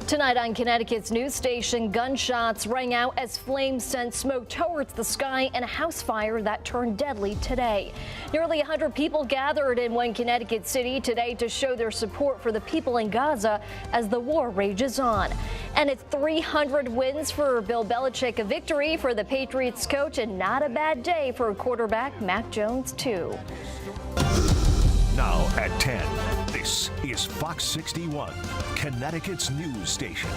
Tonight on Connecticut's news station, gunshots rang out as flames sent smoke towards the sky in a house fire that turned deadly today. Nearly 100 people gathered in one Connecticut city today to show their support for the people in Gaza as the war rages on. And it's 300 wins for Bill Belichick, a victory for the Patriots coach, and not a bad day for quarterback Mac Jones, too. Now at 10, this is Fox 61, Connecticut's news station.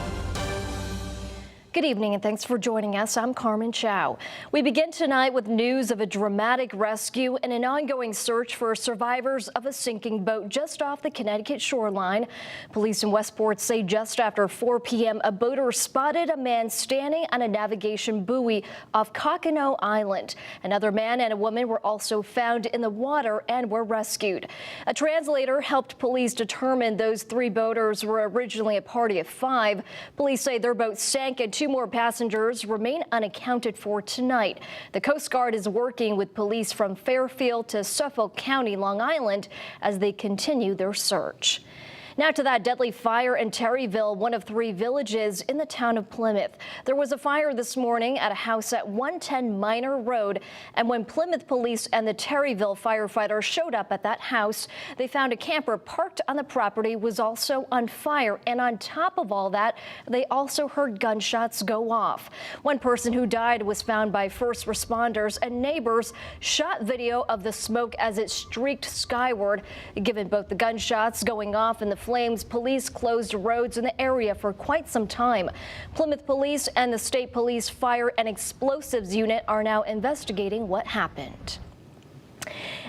Good evening and thanks for joining us. I'm Carmen Chow. We begin tonight with news of a dramatic rescue and an ongoing search for survivors of a sinking boat just off the Connecticut shoreline. Police in Westport say just after 4 p.m. a boater spotted a man standing on a navigation buoy off Cockenoe Island. Another man and a woman were also found in the water and were rescued. A translator helped police determine those 3 boaters were originally a party of 5. Police say their boat sank and 2 more passengers remain unaccounted for tonight. The Coast Guard is working with police from Fairfield to Suffolk County, Long Island, as they continue their search. Now to that deadly fire in Terryville, one of 3 villages in the town of Plymouth. There was a fire this morning at a house at 110 Minor Road, and when Plymouth police and the Terryville firefighters showed up at that house, they found a camper parked on the property was also on fire, and on top of all that, they also heard gunshots go off. One person who died was found by first responders, and neighbors shot video of the smoke as it streaked skyward. Given both the gunshots going off and the flames, police closed roads in the area for quite some time. Plymouth police and the state police fire and explosives unit are now investigating what happened.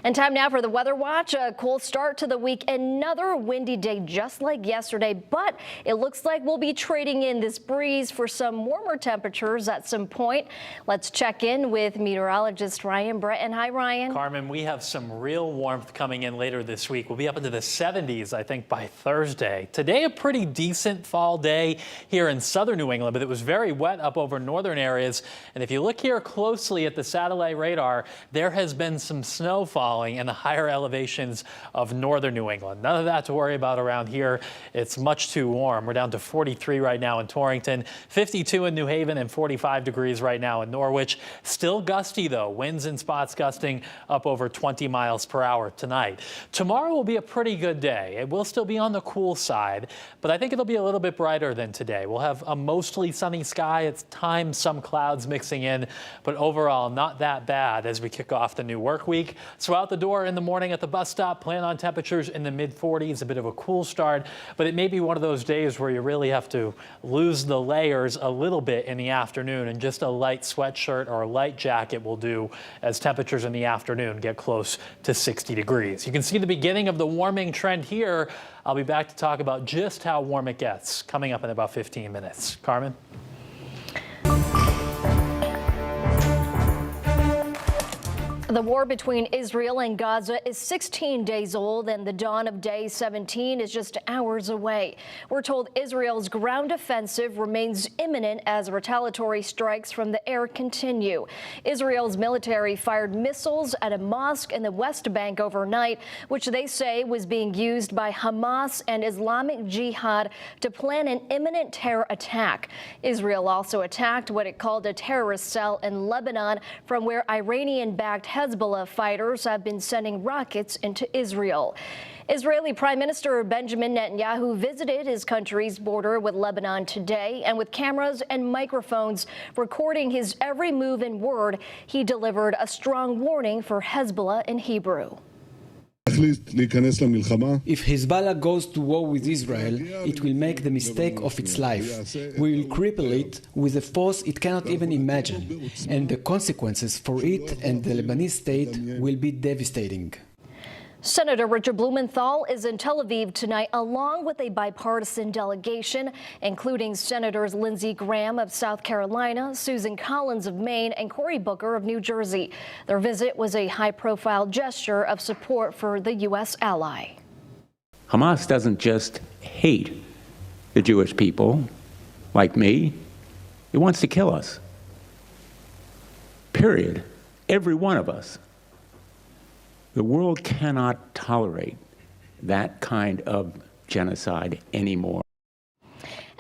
And time now for the weather watch. A cool start to the week. Another windy day just like yesterday, but it looks like we'll be trading in this breeze for some warmer temperatures at some point. Let's check in with meteorologist Ryan Breton. Hi, Ryan. Carmen, we have some real warmth coming in later this week. We'll be up into the 70s, I think, by Thursday. Today, a pretty decent fall day here in southern New England, but it was very wet up over northern areas. And if you look here closely at the satellite radar, there has been some snowfall in the higher elevations of northern New England. None of that to worry about around here. It's much too warm. We're down to 43 right now in Torrington, 52 in New Haven, and 45 degrees right now in Norwich. Still gusty, though. Winds in spots gusting up over 20 miles per hour tonight. Tomorrow will be a pretty good day. It will still be on the cool side, but I think it'll be a little bit brighter than today. We'll have a mostly sunny sky. At times, some clouds mixing in, but overall not that bad as we kick off the new work week. So out the door in the morning at the bus stop, plan on temperatures in the mid-40s, a bit of a cool start, but it may be one of those days where you really have to lose the layers a little bit in the afternoon, and just a light sweatshirt or a light jacket will do as temperatures in the afternoon get close to 60 degrees. You can see the beginning of the warming trend here. I'll be back to talk about just how warm it gets coming up in about 15 minutes. Carmen? The war between Israel and Gaza is 16 days old, and the dawn of day 17 is just hours away. We're told Israel's ground offensive remains imminent as retaliatory strikes from the air continue. Israel's military fired missiles at a mosque in the West Bank overnight, which they say was being used by Hamas and Islamic Jihad to plan an imminent terror attack. Israel also attacked what it called a terrorist cell in Lebanon, from where Iranian-backed Hezbollah fighters have been sending rockets into Israel. Israeli Prime Minister Benjamin Netanyahu visited his country's border with Lebanon today, and with cameras and microphones recording his every move and word, he delivered a strong warning for Hezbollah in Hebrew. If Hezbollah goes to war with Israel, it will make the mistake of its life. We will cripple it with a force it cannot even imagine, and the consequences for it and the Lebanese state will be devastating. Senator Richard Blumenthal is in Tel Aviv tonight, along with a bipartisan delegation, including Senators Lindsey Graham of South Carolina, Susan Collins of Maine, and Cory Booker of New Jersey. Their visit was a high-profile gesture of support for the U.S. ally. Hamas doesn't just hate the Jewish people like me. It wants to kill us. Period. Every one of us. The world cannot tolerate that kind of genocide anymore.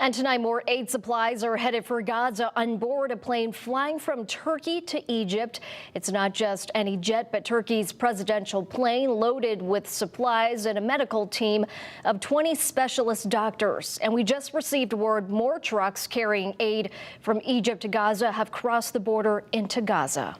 And tonight, more aid supplies are headed for Gaza on board a plane flying from Turkey to Egypt. It's not just any jet, but Turkey's presidential plane loaded with supplies and a medical team of 20 specialist doctors. And we just received word more trucks carrying aid from Egypt to Gaza have crossed the border into Gaza.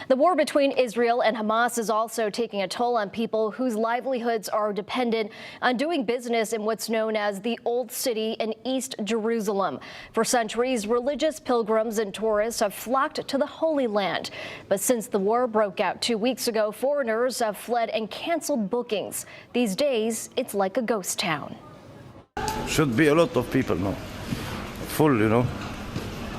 The war between Israel and Hamas is also taking a toll on people whose livelihoods are dependent on doing business in what's known as the Old City in East Jerusalem. For centuries, religious pilgrims and tourists have flocked to the Holy Land. But since the war broke out 2 weeks ago, foreigners have fled and canceled bookings. These days, it's like a ghost town. Should be a lot of people now, full,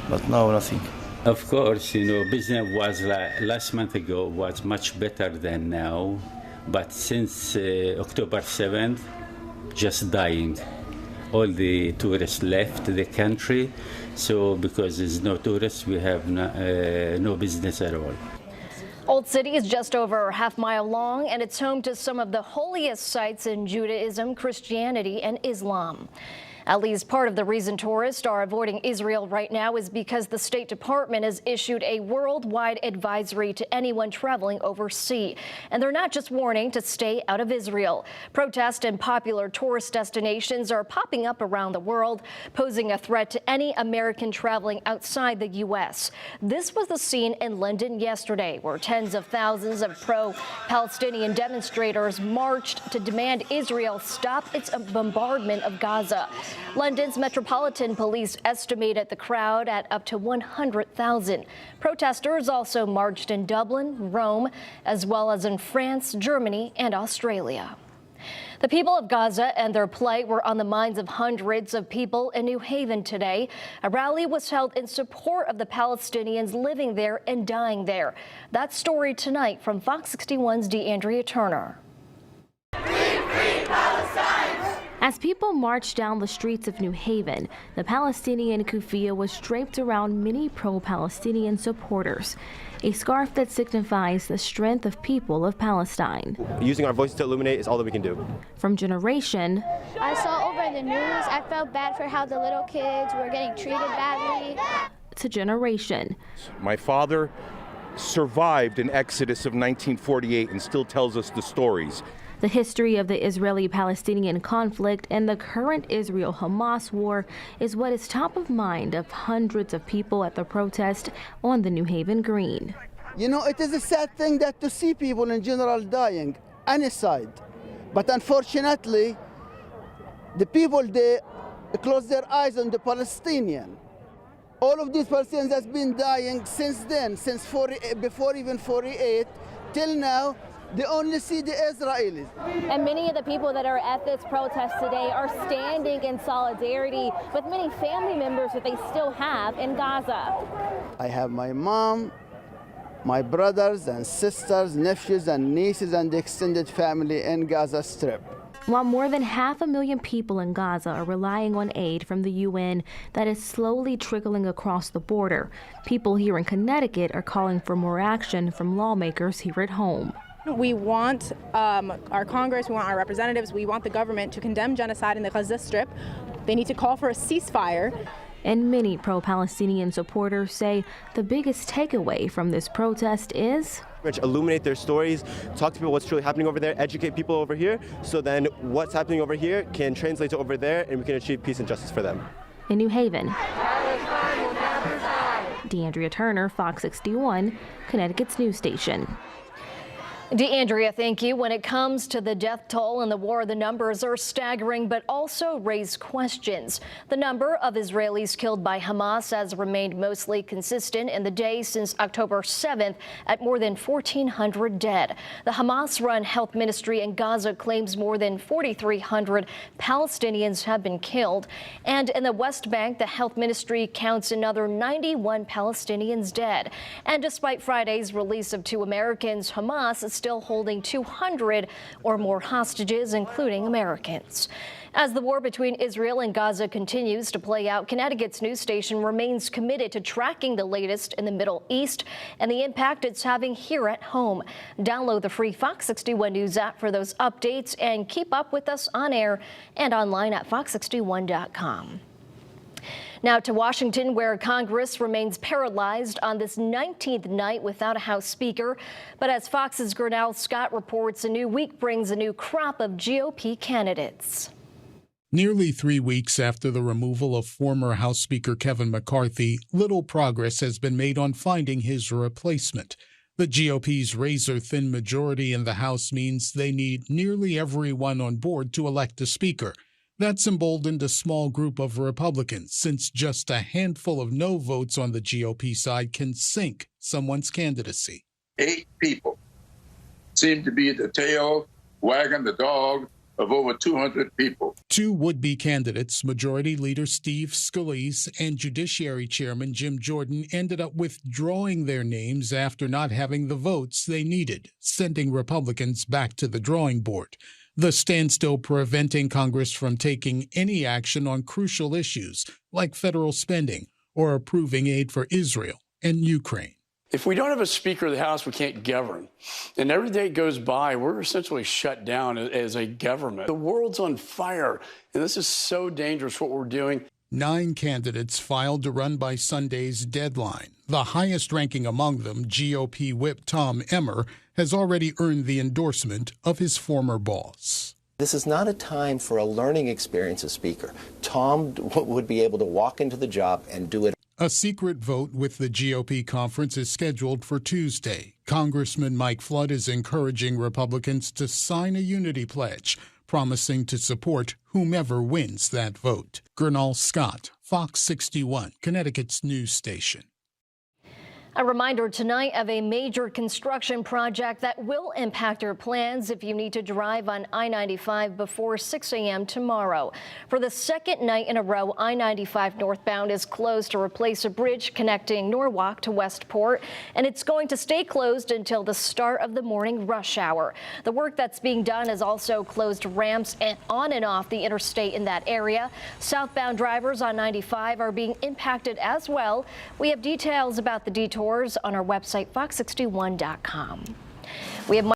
but now nothing. Of course, business was last month ago was much better than now, but since October 7th, just dying. All the tourists left the country, so because there's no tourists, we have no business at all. Old City is just over a half-mile long, and it's home to some of the holiest sites in Judaism, Christianity, and Islam. At least part of the reason tourists are avoiding Israel right now is because the State Department has issued a worldwide advisory to anyone traveling overseas. And they're not just warning to stay out of Israel. Protests in popular tourist destinations are popping up around the world, posing a threat to any American traveling outside the U.S. This was the scene in London yesterday, where tens of thousands of pro-Palestinian demonstrators marched to demand Israel stop its bombardment of Gaza. London's Metropolitan Police estimated the crowd at up to 100,000. Protesters also marched in Dublin, Rome, as well as in France, Germany, and Australia. The people of Gaza and their plight were on the minds of hundreds of people in New Haven today. A rally was held in support of the Palestinians living there and dying there. That story tonight from Fox 61's DeAndrea Turner. As people marched down the streets of New Haven, the Palestinian kufiya was draped around many pro-Palestinian supporters, a scarf that signifies the strength of people of Palestine. Using our voices to illuminate is all that we can do. From generation, I saw over the news, I felt bad for how the little kids were getting treated badly, to generation. My father survived an exodus of 1948 and still tells us the stories. The history of the Israeli-Palestinian conflict and the current Israel-Hamas war is what is top of mind of hundreds of people at the protest on the New Haven Green. It is a sad thing that to see people in general dying, any side. But unfortunately, the people, they close their eyes on the Palestinian. All of these Palestinians has been dying since then, since before even 48, till now. They only see the Israelis. And many of the people that are at this protest today are standing in solidarity with many family members that they still have in Gaza. I have my mom, my brothers and sisters, nephews and nieces and the extended family in Gaza Strip. While more than 500,000 people in Gaza are relying on aid from the UN that is slowly trickling across the border, people here in Connecticut are calling for more action from lawmakers here at home. We want our Congress, we want our representatives, we want the government to condemn genocide in the Gaza Strip. They need to call for a ceasefire. And many pro-Palestinian supporters say the biggest takeaway from this protest is illuminate their stories, talk to people what's truly happening over there, educate people over here, so then what's happening over here can translate to over there and we can achieve peace and justice for them. In New Haven, DeAndrea Turner, Fox 61, Connecticut's news station. DeAndrea, thank you. When it comes to the death toll in the war, the numbers are staggering, but also raise questions. The number of Israelis killed by Hamas has remained mostly consistent in the day since October 7th at more than 1,400 dead. The Hamas-run health ministry in Gaza claims more than 4,300 Palestinians have been killed. And in the West Bank, the health ministry counts another 91 Palestinians dead. And despite Friday's release of 2 Americans, Hamas is still holding 200 or more hostages, including Americans. As the war between Israel and Gaza continues to play out, Connecticut's news station remains committed to tracking the latest in the Middle East and the impact it's having here at home. Download the free Fox 61 News app for those updates and keep up with us on air and online at fox61.com. Now to Washington, where Congress remains paralyzed on this 19th night without a House Speaker. But as Fox's Grinnell Scott reports, a new week brings a new crop of GOP candidates. Nearly 3 weeks after the removal of former House Speaker Kevin McCarthy, little progress has been made on finding his replacement. The GOP's razor-thin majority in the House means they need nearly everyone on board to elect a speaker. That's emboldened a small group of Republicans, since just a handful of no votes on the GOP side can sink someone's candidacy. 8 people seem to be the tail wagging the dog of over 200 people. 2 would-be candidates, Majority Leader Steve Scalise and Judiciary Chairman Jim Jordan, ended up withdrawing their names after not having the votes they needed, sending Republicans back to the drawing board. The standstill preventing Congress from taking any action on crucial issues like federal spending or approving aid for Israel and Ukraine. If we don't have a Speaker of the House, we can't govern. And every day goes by, we're essentially shut down as a government. The world's on fire, and this is so dangerous what we're doing. 9 candidates filed to run by Sunday's deadline. The highest ranking among them, GOP whip Tom Emmer, has already earned the endorsement of his former boss. This is not a time for a learning experience as Speaker. Tom would be able to walk into the job and do it. A secret vote with the GOP conference is scheduled for Tuesday. Congressman Mike Flood is encouraging Republicans to sign a unity pledge, promising to support whomever wins that vote. Grinnell Scott, Fox 61, Connecticut's news station. A reminder tonight of a major construction project that will impact your plans if you need to drive on I-95 before 6 a.m. tomorrow. For the second night in a row, I-95 northbound is closed to replace a bridge connecting Norwalk to Westport, and it's going to stay closed until the start of the morning rush hour. The work that's being done has also closed ramps on and off the interstate in that area. Southbound drivers on 95 are being impacted as well. We have details about the detour on our website, fox61.com. We have